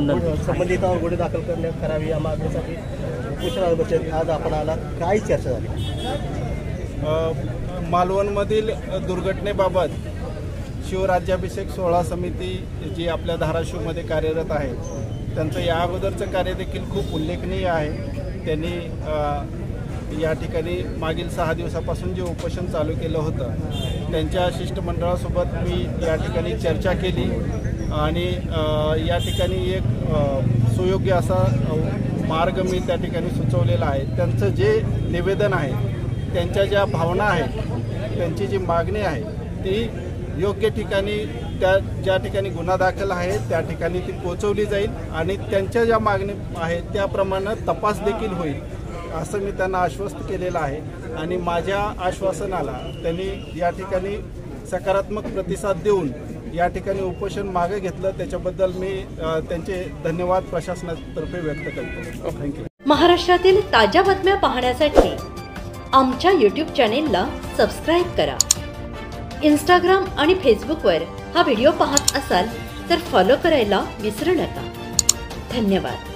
आंदोलन संबंधितांवर गुन्हे दाखल करावी या मागणीसाठी उपोषणाबाबत आज आपण आला, काय चर्चा झाली? मालवणमधील दुर्घटनेबाबत शिवराज्याभिषेक सोहळा समिती जी आपल्या धाराशिवमध्ये कार्यरत आहे त्यांचं या अगोदरचं कार्य देखील खूप उल्लेखनीय आहे। त्यांनी या ठिकाणी मागील 6 दिवसापासून जे उपोषण चालू केलं होतं त्यांच्या शिष्टमंडळासोबत मी या ठिकाणी चर्चा केली आणि या ठिकाणी एक सुयोग्य असा मार्ग मी त्या ठिकाणी सुचवलेला आहे। त्यांचं जे निवेदन आहे, त्यांच्या ज्या भावना आहेत, त्यांची जी मागणी आहे ती योग्य ठिकाणी ज्या ठिकाणी गुन्हा दाखल आहे त्या ठिकाणी ती पोहोचवली जाईल आणि त्यांच्या ज्या मागणी आहेत त्याप्रमाणे तपास देखील होईल असं मी त्यांना आश्वस्त केलेलं आहे। आणि माझ्या आश्वासनाला त्यांनी या ठिकाणी सकारात्मक प्रतिसाद देऊन या ठिकाणी उपोषण मागे घेतलं, त्याच्याबद्दल मी त्यांचे धन्यवाद प्रशासनातर्फे व्यक्त करतो। थँक्यू। महाराष्ट्रातील ताज्या बातम्या पाहण्यासाठी आमच्या YouTube चॅनेलला सबस्क्राईब करा। इंस्टाग्राम आणि फेसबुकवर हा व्हिडिओ पाहत असाल तर फॉलो करायला विसरू नका। धन्यवाद।